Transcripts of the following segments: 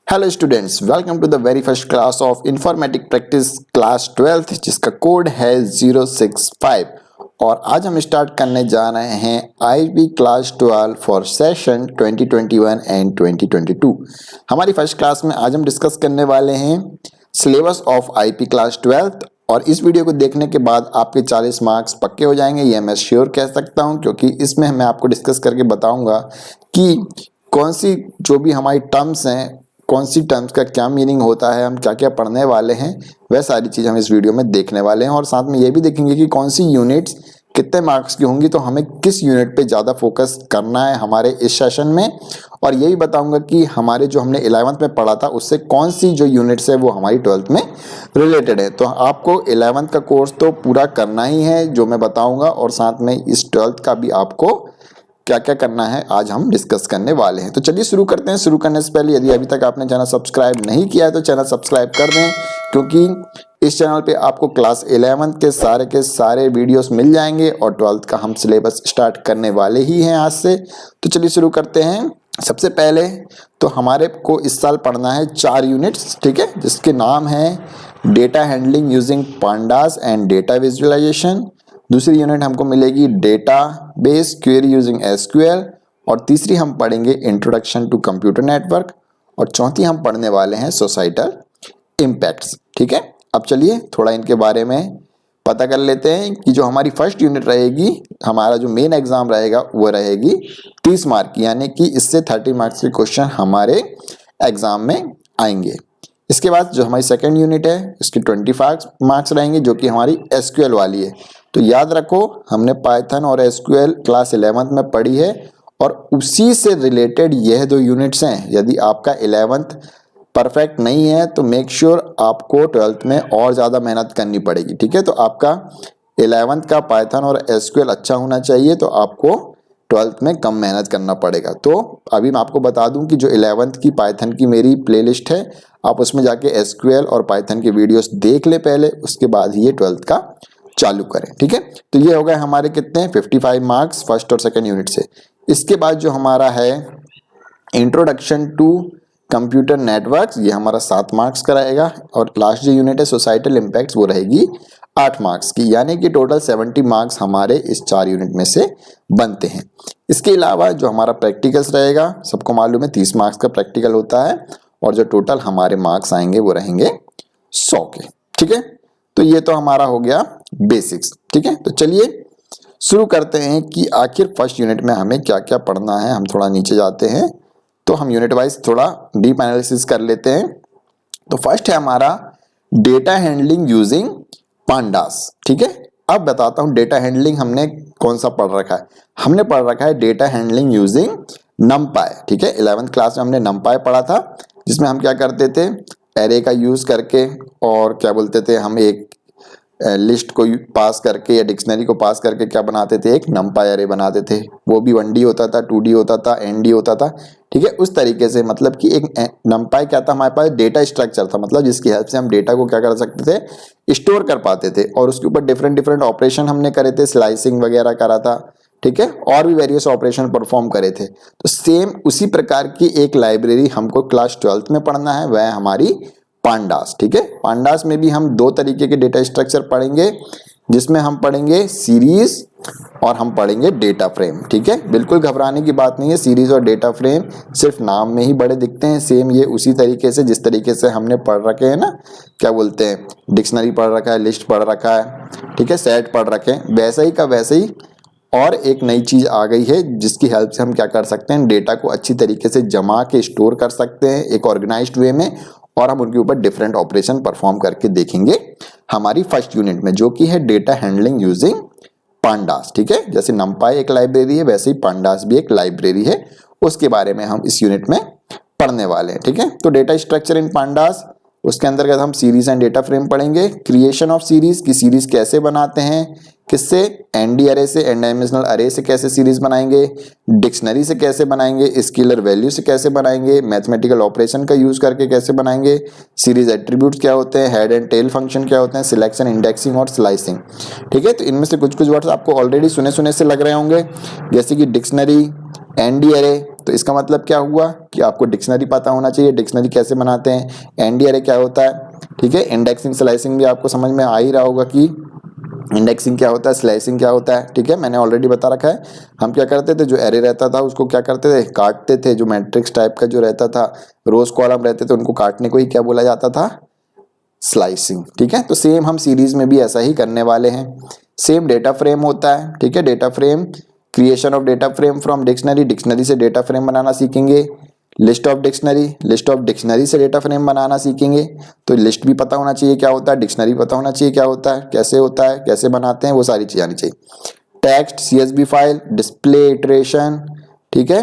Hello students, welcome to the very first class of informatic practice class 12th जिसका code है 065। और आज हम स्टार्ट करने जा रहे हैं IB class 12 for session 2021 and 2022। हमारी फर्स्ट क्लास में आज हम डिस्कस करने वाले हैं syllabus of IP class 12th। और इस वीडियो को देखने के बाद आपके 40 मार्क्स पक्के हो जाएंगे, ये मैं श्योर कह सकता हूं, क्योंकि इसमें मैं आपको डिस्कस करके बताऊंगा कि कौन सी जो भी हमारी टर्म्स हैं, कौन सी टर्म्स का क्या मीनिंग होता है, हम क्या क्या पढ़ने वाले हैं, वह सारी चीज़ हम इस वीडियो में देखने वाले हैं। और साथ में ये भी देखेंगे कि कौन सी यूनिट्स कितने मार्क्स की होंगी, तो हमें किस यूनिट पे ज़्यादा फोकस करना है हमारे इस सेशन में। और ये भी बताऊंगा कि हमारे जो हमने 11th में पढ़ा था उससे कौन सी जो यूनिट्स है वो हमारी 12th में रिलेटेड है। तो आपको 11th का कोर्स तो पूरा करना ही है जो मैं बताऊँगा, और साथ में इस 12th का भी आपको क्या क्या करना है आज हम डिस्कस करने वाले हैं। तो चलिए शुरू करते हैं। शुरू करने से पहले यदि अभी तक आपने चैनल सब्सक्राइब नहीं किया है तो चैनल सब्सक्राइब कर दें, क्योंकि इस चैनल पे आपको क्लास 11th के सारे वीडियोस मिल जाएंगे और 12th का हम सिलेबस स्टार्ट करने वाले ही हैं आज से। तो चलिए शुरू करते हैं। सबसे पहले तो हमारे को इस साल पढ़ना है 4 यूनिट्स, ठीक है, जिसके नाम है data handling using pandas and data visualisation. दूसरी यूनिट हमको मिलेगी database query using SQL. और तीसरी हम पढ़ेंगे इंट्रोडक्शन टू कंप्यूटर नेटवर्क। और चौथी हम पढ़ने वाले हैं सोसाइटल इम्पैक्ट्स, ठीक है। अब चलिए थोड़ा इनके बारे में पता कर लेते हैं कि जो हमारी फर्स्ट यूनिट रहेगी, हमारा जो मेन एग्जाम रहेगा वो रहेगी 30 मार्क की, यानी कि इससे 30 मार्क्स के क्वेश्चन हमारे एग्जाम में आएंगे। इसके बाद जो हमारी सेकेंड यूनिट है इसके 25 मार्क्स रहेंगे, जो कि हमारी एसक्यूएल वाली है। तो याद रखो, हमने पाइथन और एसक्यूएल क्लास 11th में पढ़ी है और उसी से रिलेटेड यह 2 यूनिट्स हैं। यदि आपका 11th परफेक्ट नहीं है तो मेक श्योर आपको 12th में और ज़्यादा मेहनत करनी पड़ेगी, ठीक है। तो आपका 11th का पाइथन और एसक्यूएल अच्छा होना चाहिए, तो आपको 12th में कम मेहनत करना पड़ेगा। तो अभी मैं आपको बता दूं कि जो 11th की पाइथन की मेरी प्लेलिस्ट है, आप उसमें जाके एसक्यूएल और पाइथन के वीडियोस देख ले पहले, उसके बाद ही ये 12th का चालू करें, ठीक है। तो ये हो गए हमारे कितने 55 मार्क्स फर्स्ट और सेकंड यूनिट से। इसके बाद जो हमारा है इंट्रोडक्शन टू कंप्यूटर नेटवर्क्स, ये हमारा 7 मार्क्स का रहेगा। और लास्ट जो यूनिट है सोसाइटल इम्पैक्ट्स, वो रहेगी 8 मार्क्स की, यानी कि टोटल 70 मार्क्स हमारे इस 4 यूनिट में से बनते हैं। इसके अलावा जो हमारा प्रैक्टिकल्स रहेगा, सबको मालूम है 30 मार्क्स का प्रैक्टिकल होता है, और जो टोटल हमारे मार्क्स आएंगे वो रहेंगे 100 के, ठीक है। तो ये तो हमारा हो गया बेसिक्स, ठीक है। तो चलिए शुरू करते हैं कि आखिर फर्स्ट यूनिट में हमें क्या क्या पढ़ना है। हम थोड़ा नीचे जाते हैं तो हम यूनिट वाइज थोड़ा डीप एनालिसिस कर लेते हैं। तो फर्स्ट है हमारा डेटा हैंडलिंग यूजिंग पांडास, ठीक है। अब बताता हूं डेटा हैंडलिंग हमने कौन सा पढ़ रखा है। हमने पढ़ रखा है डेटा हैंडलिंग यूजिंग नमपाई, ठीक है। 11th क्लास में हमने नमपाई पढ़ा था, जिसमें हम क्या करते थे, एरे का यूज करके, और क्या बोलते थे, हम एक लिस्ट को पास करके या डिक्शनरी को पास करके क्या बनाते थे, एक नमपाई एरे बनाते थे। वो भी 1D होता था, 2D होता था, ND होता था, ठीक है। उस तरीके से मतलब कि एक नमपाई क्या था, हमारे पास डेटा स्ट्रक्चर था, मतलब जिसकी हेल्प से हम डेटा को क्या कर सकते थे, स्टोर कर पाते थे। और उसके ऊपर डिफरेंट ऑपरेशन हमने करे थे, स्लाइसिंग वगैरह करा था, ठीक है, और भी वेरियस ऑपरेशन परफॉर्म करे थे। तो सेम उसी प्रकार की एक लाइब्रेरी हमको क्लास 12th में पढ़ना है, वह हमारी पांडास, ठीक है। पांडास में भी हम 2 तरीके के डेटा स्ट्रक्चर पढ़ेंगे, जिसमें हम पढ़ेंगे सीरीज और हम पढ़ेंगे डेटा फ्रेम, ठीक है। बिल्कुल घबराने की बात नहीं है, सीरीज और डेटा फ्रेम सिर्फ नाम में ही बड़े दिखते हैं। सेम ये उसी तरीके से जिस तरीके से हमने पढ़ रखे हैं ना, क्या बोलते हैं, डिक्शनरी पढ़ रखा है, लिस्ट पढ़ रखा है, ठीक है, सेट पढ़ रखे हैं, वैसा ही का वैसे ही। और एक नई चीज आ गई है जिसकी हेल्प से हम क्या कर सकते हैं, डेटा को अच्छी तरीके से जमा के स्टोर कर सकते हैं एक ऑर्गेनाइज्ड वे में, और हम उनके ऊपर डिफरेंट ऑपरेशन परफॉर्म करके देखेंगे हमारी फर्स्ट यूनिट में, जो कि है डेटा हैंडलिंग यूजिंग पांडास, ठीक है। जैसे नमपाई एक लाइब्रेरी है, वैसे ही पांडास भी एक लाइब्रेरी है, उसके बारे में हम इस यूनिट में पढ़ने वाले हैं, ठीक है। तो डेटा स्ट्रक्चर इन पांडास, उसके अंतर्गत हम सीरीज एंड डेटा फ्रेम पढ़ेंगे। क्रिएशन ऑफ सीरीज की सीरीज कैसे बनाते हैं, किससे, एनडी अरे से, एन डायमेंशनल अरे से कैसे सीरीज बनाएंगे, डिक्शनरी से कैसे बनाएंगे, स्केलर वैल्यू से कैसे बनाएंगे, मैथमेटिकल ऑपरेशन का यूज करके कैसे बनाएंगे, सीरीज एट्रीब्यूट्स क्या होते हैं, हेड एंड टेल फंक्शन क्या होते हैं, सिलेक्शन, इंडेक्सिंग और स्लाइसिंग, ठीक है। तो इनमें से कुछ वर्ड्स आपको ऑलरेडी सुने से लग रहे होंगे, जैसे कि डिक्शनरी, एनडी अरे, तो इसका मतलब क्या हुआ कि आपको डिक्शनरी पता होना चाहिए। डिक्शनरी कैसे बनाते हैं, एनडी अरे क्या होता है, ठीक है। इंडेक्सिंग स्लाइसिंग भी आपको समझ में आ ही रहा होगा कि इंडेक्सिंग क्या होता है, स्लाइसिंग क्या होता है, ठीक है। मैंने ऑलरेडी बता रखा है। हम क्या करते थे, जो एरे रहता था उसको क्या करते थे, काटते थे। जो मैट्रिक्स टाइप का जो रहता था, रोज कॉलम रहते थे, उनको काटने को ही क्या बोला जाता था, स्लाइसिंग, ठीक है। तो सेम हम सीरीज में भी ऐसा ही करने वाले हैं। सेम डेटा फ्रेम होता है, ठीक है। Data frame, creation of data frame from dictionary, dictionary से डेटा फ्रेम बनाना सीखेंगे। List of dictionary, list of dictionary से डेटा फ्रेम बनाना सीखेंगे। तो लिस्ट भी पता होना चाहिए क्या होता है, डिक्शनरी पता होना चाहिए क्या होता है, कैसे बनाते हैं, वो सारी चीज़ आनी चाहिए। Text, CSV file, display iteration, ठीक है।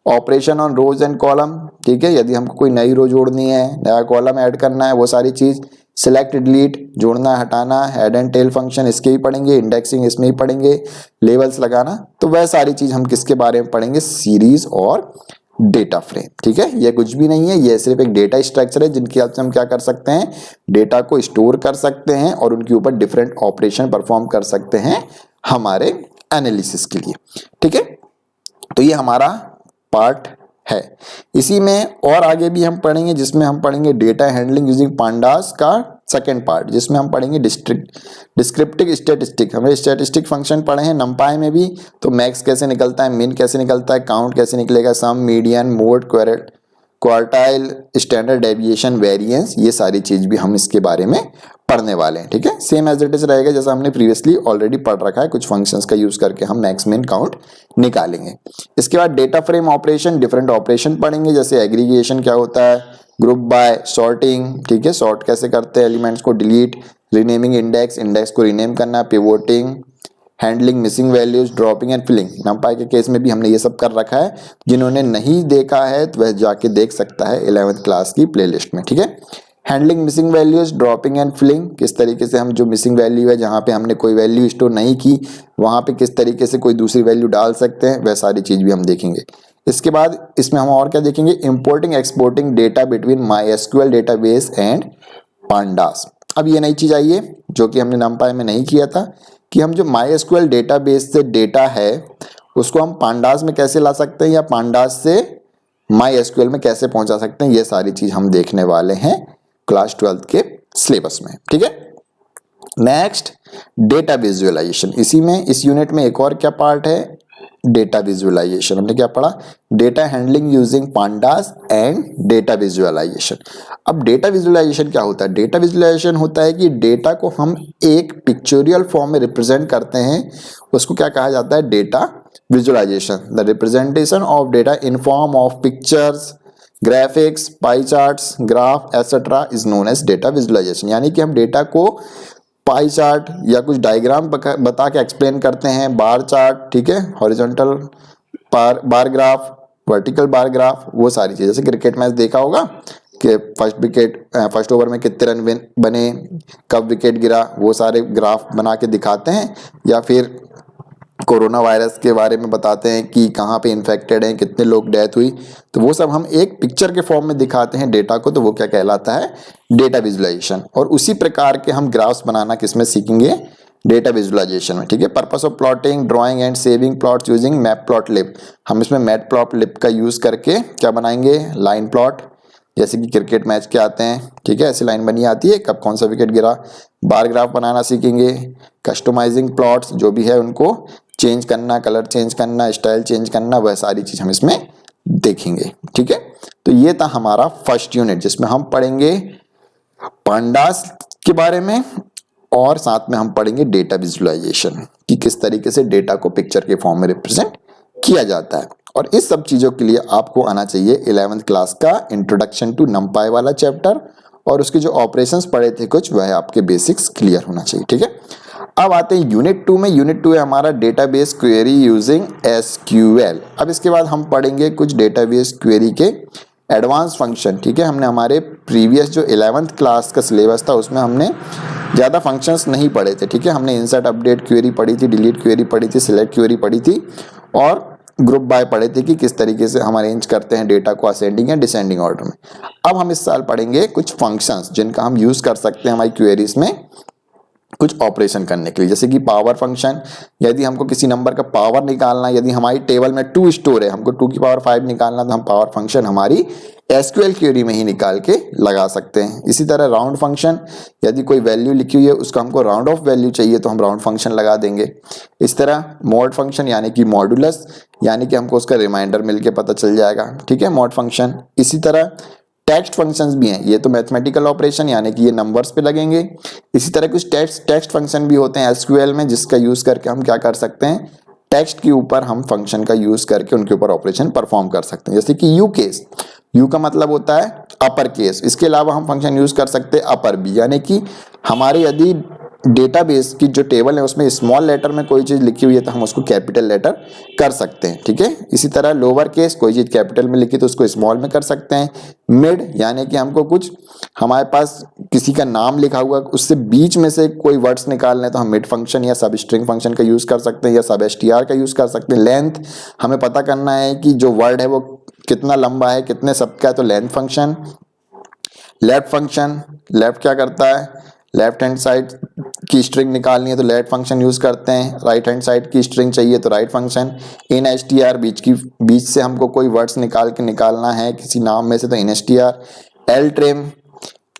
Operation on rows and column, ठीक है। यदि हमको कोई नई रो जोड़नी है, नया कॉलम ऐड करना है, वो सारी चीज़। सिलेक्ट, डिलीट, जोड़ना हटाना, हेड एंड टेल फंक्शन इसके भी पढ़ेंगे, इंडेक्सिंग इसमें ही पढ़ेंगे, लेवल्स लगाना। तो वह सारी चीज़ हम किसके बारे में पढ़ेंगे, सीरीज और डेटा फ्रेम, ठीक है। ये कुछ भी नहीं है, ये सिर्फ एक डेटा स्ट्रक्चर है जिनकी हेल्प से हम क्या कर सकते हैं, डेटा को स्टोर कर सकते हैं और उनके ऊपर डिफरेंट ऑपरेशन परफॉर्म कर सकते हैं हमारे एनालिसिस के लिए, ठीक है। तो ये हमारा पार्ट है। इसी में और आगे भी हम पढ़ेंगे, जिसमें हम पढ़ेंगे डेटा हैंडलिंग यूजिंग पांडास का सेकेंड पार्ट, जिसमें हम पढ़ेंगे डिस्क्रिप्टिव स्टैटिस्टिक। हमने स्टैटिस्टिक फंक्शन पढ़े हैं नंपाई में भी, तो मैक्स कैसे निकलता है, मिन कैसे निकलता है, काउंट कैसे निकलेगा, sum, median, mode, quartile, standard deviation, variance, ये सारी चीज भी हम इसके बारे में पढ़ने वाले हैं, ठीक है। सेम एज इट इज रहेगा जैसा हमने प्रीवियसली ऑलरेडी पढ़ रखा है। कुछ फंक्शंस का यूज करके हम मैक्स, मिन, काउंट निकालेंगे। इसके बाद data frame operation, different operation पढ़ेंगे, जैसे एग्रीगेशन क्या होता है, ग्रुप बाय, सॉर्टिंग, ठीक है। सॉर्ट कैसे करते हैं एलिमेंट्स को, डिलीट, रीनेमिंग इंडेक्स, इंडेक्स को रीनेम करना, pivoting, handling missing values, dropping and filling. NumPy के केस में भी हमने ये सब कर रखा है। जिन्होंने नहीं देखा है तो वह जाके देख सकता है 11th क्लास की प्लेलिस्ट में, ठीक है। Handling missing values, dropping and filling, किस तरीके से हम जो मिसिंग वैल्यू है, जहाँ पे हमने कोई वैल्यू स्टोर नहीं की, वहाँ पे किस तरीके से कोई दूसरी वैल्यू डाल सकते हैं, वह सारी चीज भी हम देखेंगे। इसके बाद इसमें हम और क्या देखेंगे, importing exporting data between MySQL database and pandas. अब ये नई चीज आई है जो कि हमने नंपाई में नहीं किया था, कि हम जो MySQL डेटाबेस से डेटा है उसको हम पांडास में कैसे ला सकते हैं, या पांडास से MySQL में कैसे पहुंचा सकते हैं। ये सारी चीज हम देखने वाले हैं क्लास 12th के सिलेबस में, ठीक है। Next, data visualisation. इसी में इस यूनिट में एक और क्या पार्ट है, डेटा विजुअलाइजेशन। हमने क्या पढ़ा, data handling using pandas and data visualisation. अब डेटा विजुअलाइजेशन क्या होता है, डेटा विजुअलाइजेशन होता है कि डेटा को हम एक पिक्चोरियल फॉर्म में रिप्रेजेंट करते हैं, उसको क्या कहा जाता है, data visualisation. The representation of data in form of pictures, graphics, pie charts, graph etcetera is known as data visualisation. यानी कि हम डेटा को पाई चार्ट या कुछ डायग्राम बता के एक्सप्लेन करते हैं, बार चार्ट, ठीक है, horizontal bar graph, vertical bar graph, वो सारी चीज़। जैसे क्रिकेट मैच देखा होगा कि फर्स्ट ओवर में कितने रन बने, कब विकेट गिरा, वो सारे ग्राफ बना के दिखाते हैं। या फिर कोरोना वायरस के बारे में बताते हैं कि कहाँ पे इन्फेक्टेड हैं, कितने लोग डेथ हुई, तो वो सब हम एक पिक्चर के फॉर्म में दिखाते हैं डेटा को, तो वो क्या कहलाता है, डेटा विजुअलाइजेशन। और उसी प्रकार के हम ग्राफ्स बनाना किसमें सीखेंगे, डेटा विजुअलाइजेशन में, ठीक है। Purpose of plotting, drawing and saving plots using matplotlib. हम इसमें मैटप्लॉटलिब का यूज करके क्या बनाएंगे, लाइन प्लॉट, जैसे कि क्रिकेट मैच के आते हैं, ठीक है, ऐसी लाइन बनी आती है, कब कौन सा विकेट गिरा। बार ग्राफ बनाना सीखेंगे। कस्टमाइजिंग प्लॉट्स जो भी है उनको चेंज करना, कलर चेंज करना, स्टाइल चेंज करना, वह सारी चीज हम इसमें देखेंगे, ठीक है। तो ये था हमारा फर्स्ट यूनिट, जिसमें हम पढ़ेंगे पांडास के बारे में और साथ में हम पढ़ेंगे डेटा विजुअलाइजेशन, कि किस तरीके से डेटा को पिक्चर के फॉर्म में रिप्रेजेंट किया जाता है। और इस सब चीजों के लिए आपको आना चाहिए 11th क्लास का इंट्रोडक्शन टू नंपाई वाला चैप्टर, और उसके जो ऑपरेशंस पढ़े थे कुछ, वह आपके बेसिक्स क्लियर होना चाहिए, ठीक है। अब आते हैं यूनिट 2 में। यूनिट 2 है हमारा डेटाबेस क्वेरी यूजिंग SQL। अब इसके बाद हम पढ़ेंगे कुछ डेटाबेस क्वेरी के एडवांस फंक्शन, ठीक है। हमने हमारे प्रीवियस जो 11th क्लास का सिलेबस था उसमें हमने ज़्यादा फंक्शंस नहीं पढ़े थे, ठीक है। हमने इंसर्ट अपडेट क्वेरी पढ़ी थी, डिलीट क्वेरी पढ़ी थी, सिलेक्ट क्वेरी पढ़ी थी, और ग्रुप बाय पढ़े थे कि किस तरीके से हम अरेंज करते हैं डेटा को असेंडिंग या डिसेंडिंग ऑर्डर में। अब हम इस साल पढ़ेंगे कुछ फंक्शंस जिनका हम यूज़ कर सकते हैं हमारी क्वेरीज में, कुछ ऑपरेशन करने के लिए, जैसे कि पावर फंक्शन। यदि हमको किसी नंबर का पावर निकालना है, यदि हमारी टेबल में 2 स्टोर है, हमको 2 की पावर 5 निकालना, तो हम पावर फंक्शन हमारी एसक्यूएल क्वेरी में ही निकाल के लगा सकते हैं। इसी तरह राउंड फंक्शन, यदि कोई वैल्यू लिखी हुई है उसका हमको राउंड ऑफ वैल्यू चाहिए तो हम राउंड फंक्शन लगा देंगे। इस तरह मॉड फंक्शन यानी कि मॉडुलस, यानी कि हमको उसका रिमाइंडर मिलके पता चल जाएगा, ठीक है, मॉड फंक्शन। इसी तरह टेक्स्ट फंक्शंस भी हैं, ये तो मैथमेटिकल ऑपरेशन यानी कि ये नंबर्स पे लगेंगे। इसी तरह कुछ टेक्स्ट फंक्शन भी होते हैं एसक्यूएल में, जिसका यूज करके हम क्या कर सकते हैं, टेक्स्ट के ऊपर हम फंक्शन का यूज करके उनके ऊपर ऑपरेशन परफॉर्म कर सकते हैं। जैसे कि यू केस, यू का मतलब होता है अपर केस। इसके अलावा हम फंक्शन यूज कर सकते हैं अपर बी, यानी कि हमारे यदि डेटाबेस की जो टेबल है उसमें स्मॉल लेटर में कोई चीज लिखी हुई है तो हम उसको कैपिटल लेटर कर सकते हैं, ठीक है। इसी तरह लोअर केस, कोई चीज कैपिटल में लिखी तो उसको स्मॉल में कर सकते हैं। मिड यानी कि हमको कुछ, हमारे पास किसी का नाम लिखा हुआ उससे बीच में से कोई वर्ड्स निकालने तो हम मिड फंक्शन या सब स्ट्रिंग फंक्शन का यूज कर सकते हैं या सब एसटीआर का यूज कर सकते हैं। लेंथ, हमें पता करना है कि जो वर्ड है वो कितना लंबा है, कितने शब्द का है, तो length function. Left function, left क्या करता है, लेफ्ट हैंड साइड की स्ट्रिंग निकालनी है तो लेफ्ट फंक्शन यूज करते हैं। राइट हैंड साइड की स्ट्रिंग चाहिए तो राइट फंक्शन। इन एसटीआर, बीच से हमको कोई वर्ड्स निकालना है किसी नाम में से तो इन एसटीआर। एल ट्रिम,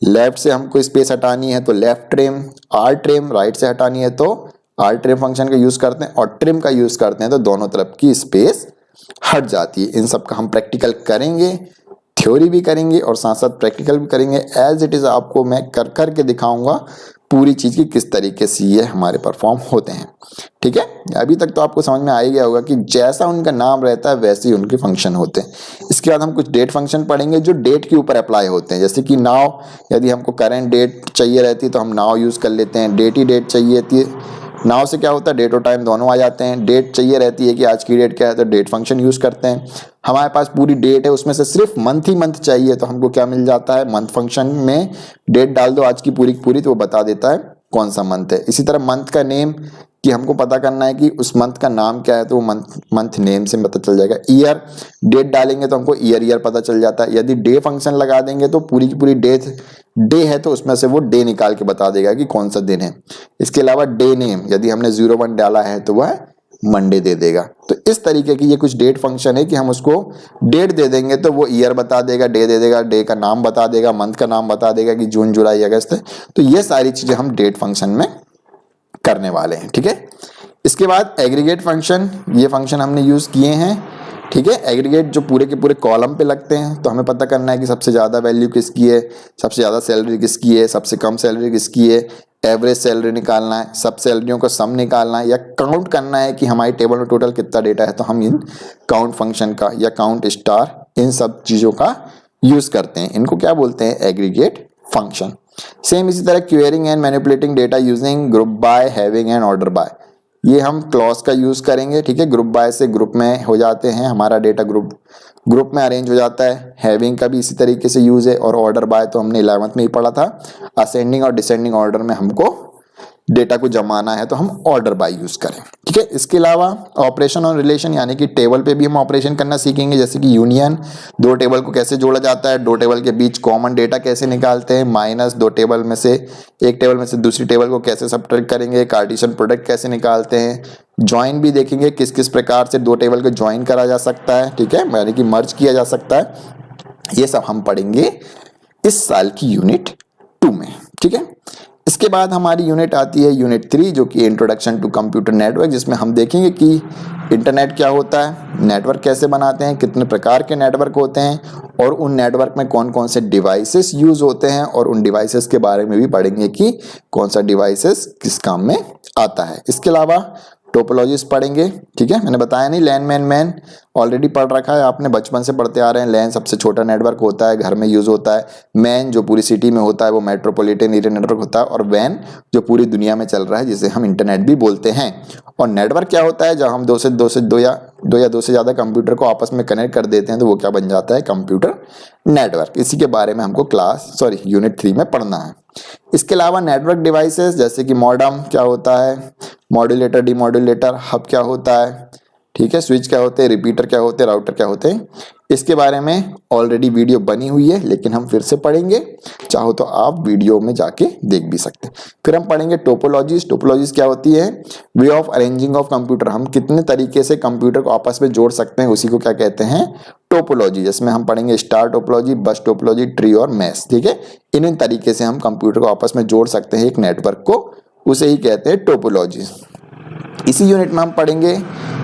लेफ्ट से हमको स्पेस हटानी है तो left trim. R trim, right से हटानी है तो आर ट्रिम फंक्शन का यूज करते हैं। और ट्रिम का यूज करते हैं तो दोनों तरफ की स्पेस हट जाती है। इन सब का हम प्रैक्टिकल करेंगे, थ्योरी भी करेंगे और साथ साथ प्रैक्टिकल भी करेंगे। एज इट इज आपको मैं कर कर के दिखाऊंगा पूरी चीज की किस तरीके से ये हमारे परफॉर्म होते हैं, ठीक है। अभी तक तो आपको समझ में आ ही गया होगा कि जैसा उनका नाम रहता है वैसे ही उनके फंक्शन होते हैं। इसके बाद हम कुछ डेट फंक्शन पढ़ेंगे जो डेट के ऊपर अप्लाई होते हैं। जैसे कि नाउ, यदि हमको करंट डेट चाहिए रहती है तो हम नाउ यूज कर लेते हैं। डेट ही डेट चाहिए थी, नाउ से क्या होता है, डेट और टाइम दोनों आ जाते हैं। डेट चाहिए रहती है कि आज की डेट क्या है तो डेट फंक्शन यूज करते हैं। हमारे पास पूरी डेट है, उसमें से सिर्फ मंथ ही मंथ चाहिए तो हमको क्या मिल जाता है, मंथ फंक्शन में डेट डाल दो आज की पूरी पूरी तो वो बता देता है कौन सा मंथ है। इसी तरह मंथ का नेम, कि हमको पता करना है कि उस मंथ का नाम क्या है तो वो मंथ नेम से पता चल जाएगा। ईयर, डेट डालेंगे तो हमको ईयर पता चल जाता है। यदि डे फंक्शन लगा देंगे तो पूरी की पूरी डे है तो उसमें से वो डे निकाल के बता देगा कि कौन सा दिन है। इसके अलावा डे नेम, यदि हमने 01 डाला है तो वह मंडे दे देगा। तो इस तरीके की ये कुछ डेट फंक्शन है कि हम उसको डेट दे देंगे तो वो ईयर बता देगा, डे दे देगा, डे का नाम बता देगा, मंथ का नाम बता देगा कि जून जुलाई अगस्त है। तो ये सारी चीजें हम डेट फंक्शन में करने वाले हैं, ठीक है। इसके बाद एग्रीगेट फंक्शन, ये फंक्शन हमने यूज किए हैं, ठीक है। एग्रीगेट जो पूरे के पूरे कॉलम पे लगते हैं तो हमें पता करना है कि सबसे ज्यादा वैल्यू किसकी है, सबसे ज्यादा सैलरी किसकी है, सबसे कम सैलरी किसकी है। एवरेज सैलरी निकालना है, सब सैलरियों का सम निकालना है या काउंट करना है कि हमारी टेबल में टोटल कितना डेटा है तो हम इन काउंट फंक्शन का या काउंट स्टार, इन सब चीजों का यूज करते हैं। इनको क्या बोलते हैं, एग्रीगेट फंक्शन। सेम इसी तरह quarrying and manipulating data using group by, having and order by, ये हम क्लॉज का यूज करेंगे, ठीक है। ग्रुप बाय से ग्रुप में हो जाते हैं, हमारा डेटा ग्रुप में अरेंज हो जाता है। हैविंग का भी इसी तरीके से यूज है। और ऑर्डर बाय तो हमने 11th में ही पढ़ा था, असेंडिंग और डिसेंडिंग ऑर्डर में हमको डेटा को जमाना है तो हम ऑर्डर बाय यूज करें, ठीक है। इसके अलावा ऑपरेशन और रिलेशन, यानी कि टेबल पे भी हम ऑपरेशन करना सीखेंगे। जैसे कि यूनियन, दो टेबल को कैसे जोड़ा जाता है, दो टेबल के बीच कॉमन डेटा कैसे निकालते हैं। माइनस, दो टेबल में से एक टेबल में से दूसरी टेबल को कैसे सब्ट्रैक्ट करेंगे। कार्टेशियन प्रोडक्ट कैसे निकालते हैं। ज्वाइन भी देखेंगे, किस किस प्रकार से दो टेबल को ज्वाइन करा जा सकता है, ठीक है, यानी कि मर्ज किया जा सकता है। ये सब हम पढ़ेंगे इस साल की यूनिट 2 में, ठीक है। इसके बाद हमारी यूनिट आती है यूनिट 3, जो कि इंट्रोडक्शन टू कंप्यूटर नेटवर्क, जिसमें हम देखेंगे कि इंटरनेट क्या होता है, नेटवर्क कैसे बनाते हैं, कितने प्रकार के नेटवर्क होते हैं और उन नेटवर्क में कौन कौन से डिवाइसेस यूज होते हैं, और उन डिवाइसेस के बारे में भी पढ़ेंगे कि कौन सा डिवाइसेस किस काम में आता है। इसके अलावा टोपोलॉजीज पढ़ेंगे, ठीक है। मैंने बताया नहीं, लैन मैन ऑलरेडी पढ़ रखा है, आपने बचपन से पढ़ते आ रहे हैं। लैन सबसे छोटा नेटवर्क होता है, घर में यूज होता है। मैन जो पूरी सिटी में होता है वो मेट्रोपॉलिटन एरिया नेटवर्क होता है। और वैन जो पूरी दुनिया में चल रहा है, जिसे हम इंटरनेट भी बोलते हैं। और नेटवर्क क्या होता है, जब हम दो या दो से ज्यादा कंप्यूटर को आपस में कनेक्ट कर देते हैं तो वो क्या बन जाता है, कंप्यूटर नेटवर्क। इसी के बारे में हमको यूनिट 3 में पढ़ना है। इसके अलावा नेटवर्क डिवाइसेस, जैसे कि मॉडम क्या होता है, मॉड्यूलेटर, डीमॉड्यूलेटर, हब क्या होता है, ठीक है, स्विच क्या होते हैं, रिपीटर क्या होते हैं, राउटर क्या होते हैं, इसके बारे में ऑलरेडी वीडियो बनी हुई है, लेकिन हम फिर से पढ़ेंगे। चाहो तो आप वीडियो में जाके देख भी सकते हैं। फिर हम पढ़ेंगे टोपोलॉजीज। टोपोलॉजीज क्या होती है? Way of arranging of computer. हम कितने तरीके से कंप्यूटर को आपस में जोड़ सकते हैं, उसी को क्या कहते हैं? टोपोलॉजी। जिसमें हम पढ़ेंगे स्टार टोपोलॉजी, बस टोपोलॉजी, ट्री और मैश। ठीक है, इन तरीके से हम कंप्यूटर को आपस में जोड़ सकते हैं एक नेटवर्क को, उसे ही कहते हैं टोपोलॉजी। इसी यूनिट में हम पढ़ेंगे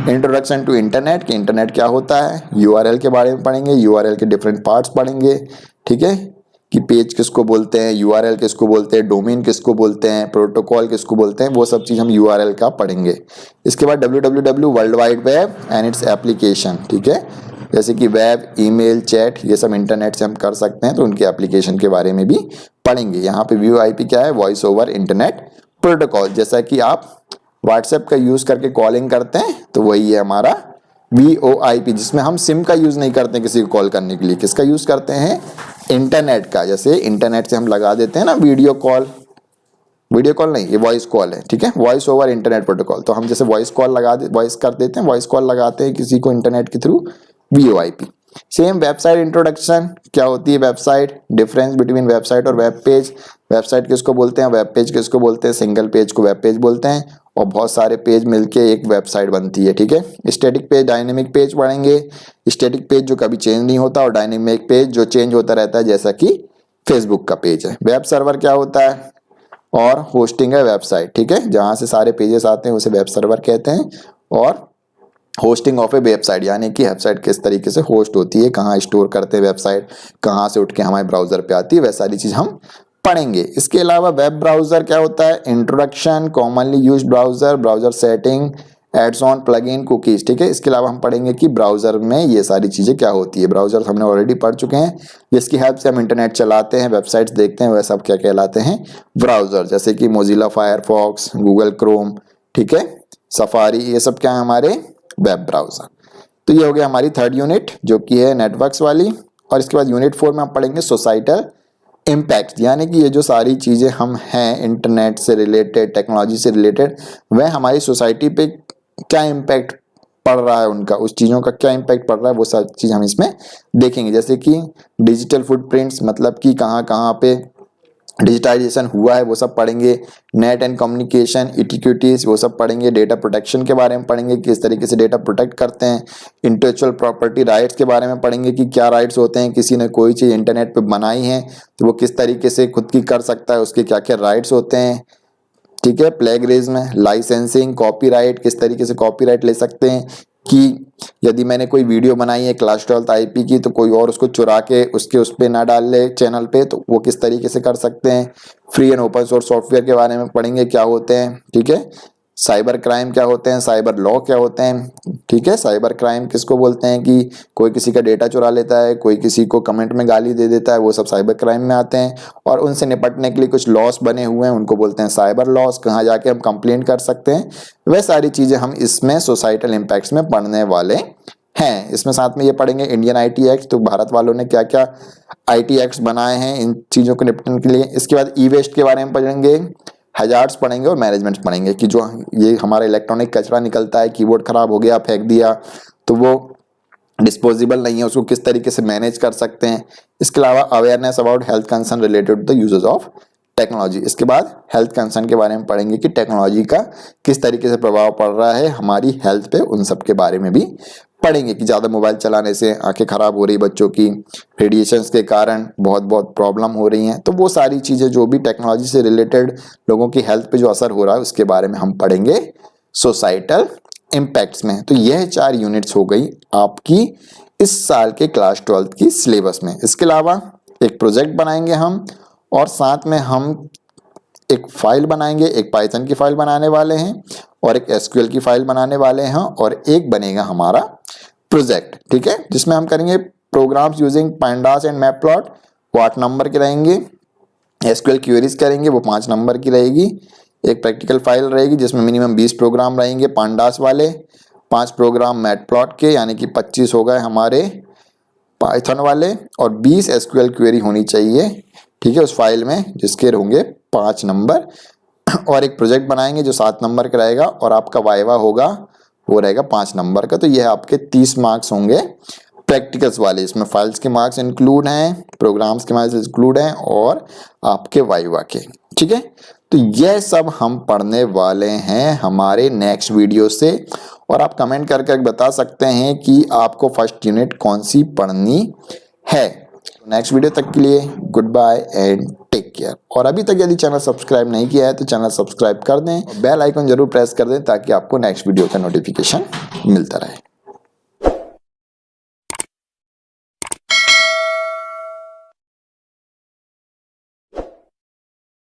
इंट्रोडक्शन टू इंटरनेट, कि इंटरनेट क्या होता है, यूआरएल के बारे में पढ़ेंगे, यूआरएल के डिफरेंट पार्ट्स पढ़ेंगे। ठीक है, कि पेज किसको बोलते हैं, यूआरएल किसको बोलते हैं, डोमेन किसको बोलते हैं, प्रोटोकॉल किसको बोलते हैं, वो सब चीज़ हम यूआरएल का पढ़ेंगे। इसके बाद www world wide web and its application. ठीक है, जैसे कि वेब, ईमेल, चैट, ये सब इंटरनेट से हम कर सकते हैं, तो उनके एप्लीकेशन के बारे में भी पढ़ेंगे। यहाँ पे VoIP क्या है? Voice over internet protocol. जैसा कि आप व्हाट्सएप का यूज करके कॉलिंग करते हैं, तो वही है हमारा VoIP, जिसमें हम सिम का यूज नहीं करते किसी को कॉल करने के लिए। किसका यूज करते हैं? इंटरनेट का। जैसे इंटरनेट से हम लगा देते हैं ना वीडियो कॉल, वीडियो कॉल नहीं, ये वॉइस कॉल है। ठीक है, वॉइस ओवर इंटरनेट प्रोटोकॉल। तो हम जैसे वॉइस कॉल वॉइस कर देते हैं, वॉइस कॉल लगाते हैं किसी को इंटरनेट के through, VoIP। Same website introduction, क्या होती है वेबसाइट, डिफरेंस बिटवीन वेबसाइट और वेब पेज। वेबसाइट किसको बोलते हैं, वेब पेज किसको बोलते हैं, सिंगल पेज को वेब पेज बोलते हैं, और बहुत सारे पेज मिलके एक वेबसाइट बनती है। ठीक है, स्टैटिक पेज, डायनेमिक पेज पढ़ेंगे। स्टैटिक पेज जो कभी चेंज नहीं होता, और डायनेमिक पेज जो चेंज होता रहता है, जैसा कि फेसबुक का पेज है। वेब सर्वर क्या होता है, और होस्टिंग है वेबसाइट। ठीक है, जहां से सारे पेजेस आते हैं उसे वेब सर्वर कहते हैं। और होस्टिंग ऑफ ए वेबसाइट, यानी कि वेबसाइट किस तरीके से होस्ट होती है, कहाँ स्टोर करते हैं वेबसाइट, कहाँ से उठ के हमारे ब्राउजर पे आती है, वह सारी चीज हम पढ़ेंगे। इसके अलावा वेब ब्राउजर क्या होता है, introduction, commonly used browser, browser setting, एड्स ऑन, प्लगइन, कुकीज। ठीक है, इसके अलावा हम पढ़ेंगे कि ब्राउजर में ये सारी चीजें क्या होती है। ब्राउजर हमने ऑलरेडी पढ़ चुके हैं, जिसकी हेल्प से हम इंटरनेट चलाते हैं, वेबसाइट्स देखते हैं, वह सब क्या कहलाते हैं? ब्राउजर। जैसे कि मोजिला फायरफॉक्स, गूगल क्रोम, ठीक है, सफारी, ये सब क्या है? हमारे वेब ब्राउजर। तो ये हो गया हमारी थर्ड यूनिट, जो कि है नेटवर्क्स वाली। और इसके बाद यूनिट 4 में हम पढ़ेंगे सोसाइटल इम्पैक्ट, यानी कि ये जो सारी चीज़ें हम हैं इंटरनेट से रिलेटेड, टेक्नोलॉजी से रिलेटेड, वह हमारी सोसाइटी पे क्या इम्पैक्ट पड़ रहा है, उनका, उस चीज़ों का क्या इम्पैक्ट पड़ रहा है, वो सब चीज़ हम इसमें देखेंगे। जैसे कि डिजिटल फुटप्रिंट्स, मतलब कि कहाँ कहाँ पे डिजिटाइजेशन हुआ है, वो सब पढ़ेंगे। नेट एंड कम्युनिकेशन इक्विटीज, वो सब पढ़ेंगे। डेटा प्रोटेक्शन के बारे में पढ़ेंगे, किस तरीके से डेटा प्रोटेक्ट करते हैं। इंटेलेक्चुअल प्रॉपर्टी राइट्स के बारे में पढ़ेंगे, कि क्या राइट्स होते हैं, किसी ने कोई चीज़ इंटरनेट पे बनाई है तो वो किस तरीके से खुद की कर सकता है, उसके क्या क्या राइट्स होते हैं। ठीक है, प्लेगरिज्म, लाइसेंसिंग, कॉपीराइट, किस तरीके से कॉपीराइट ले सकते हैं, कि यदि मैंने कोई वीडियो बनाई है क्लास 12 IP की, तो कोई और उसको चुरा के उसके उस पर ना डाल ले चैनल पे, तो वो किस तरीके से कर सकते हैं। Free and open source software के बारे में पढ़ेंगे, क्या होते हैं। ठीक है, साइबर क्राइम क्या होते हैं, साइबर लॉ क्या होते हैं। ठीक है, साइबर क्राइम किसको बोलते हैं, कि कोई किसी का डेटा चुरा लेता है, कोई किसी को कमेंट में गाली दे देता है, वो सब साइबर क्राइम में आते हैं। और उनसे निपटने के लिए कुछ लॉस बने हुए हैं, उनको बोलते हैं साइबर लॉस, कहाँ जाके हम कंप्लेंट कर सकते हैं। वह सारी चीज़ें हम इसमें सोसाइटल इम्पैक्ट्स में पढ़ने वाले हैं। इसमें साथ में ये पढ़ेंगे इंडियन IT एक्ट, तो भारत वालों ने क्या क्या IT एक्ट्स बनाए हैं इन चीज़ों को निपटने के लिए। इसके बाद ई वेस्ट के बारे में पढ़ेंगे, हजार्ड्स पढ़ेंगे, और मैनेजमेंट पढ़ेंगे, कि जो ये हमारा इलेक्ट्रॉनिक कचरा निकलता है, कीबोर्ड खराब हो गया, फेंक दिया, तो वो डिस्पोजेबल नहीं है, उसको किस तरीके से मैनेज कर सकते हैं। इसके अलावा awareness about health concern related to the usages of technology. इसके बाद हेल्थ कंसर्न के बारे में पढ़ेंगे, कि टेक्नोलॉजी का किस तरीके से प्रभाव पड़ रहा है हमारी हेल्थ पे, उन सब के बारे में भी पढ़ेंगे। कि ज़्यादा मोबाइल चलाने से आंखें खराब हो रही, बच्चों की रेडिएशंस के कारण बहुत बहुत प्रॉब्लम हो रही हैं, तो वो सारी चीज़ें जो भी टेक्नोलॉजी से रिलेटेड लोगों की हेल्थ पे जो असर हो रहा है, उसके बारे में हम पढ़ेंगे सोसाइटल इम्पैक्ट्स में। तो यह 4 यूनिट्स हो गई आपकी इस साल के क्लास 12 की सिलेबस में। इसके अलावा एक प्रोजेक्ट बनाएंगे हम, और साथ में हम एक फाइल बनाएंगे, एक पाइथन की फाइल बनाने वाले हैं, और एक SQL की फाइल बनाने वाले हैं, और एक बनेगा हमारा प्रोजेक्ट। ठीक है, जिसमें हम करेंगे programs using pandas and matplot, वो 8 नंबर के रहेंगे। SQL क्वेरीज करेंगे, वो 5 नंबर की रहेगी। एक प्रैक्टिकल फाइल रहेगी जिसमें मिनिमम 20 प्रोग्राम रहेंगे पांडास वाले, 5 प्रोग्राम मैटप्लॉट के, यानी कि 25 हो गए हमारे पाइथन वाले, और 20 SQL क्वेरी होनी चाहिए। ठीक है, उस फाइल में, जिसके होंगे 5 नंबर। और एक प्रोजेक्ट बनाएंगे जो 7 नंबर का रहेगा, और आपका वाइवा होगा, वो रहेगा 5 नंबर का। तो यह आपके 30 मार्क्स होंगे प्रैक्टिकल्स वाले, इसमें फाइल्स के मार्क्स इंक्लूड हैं, प्रोग्राम्स के मार्क्स इंक्लूड हैं और आपके वाइवा के। ठीक है, तो यह सब हम पढ़ने वाले हैं हमारे नेक्स्ट वीडियो से। और आप कमेंट करके बता सकते हैं कि आपको फर्स्ट यूनिट कौन सी पढ़नी है। नेक्स्ट वीडियो तक के लिए good bye and take care. और अभी तक यदि चैनल सब्सक्राइब नहीं किया है तो चैनल सब्सक्राइब कर दें, बेल आइकन जरूर प्रेस कर दें ताकि आपको नेक्स्ट वीडियो का नोटिफिकेशन मिलता रहे।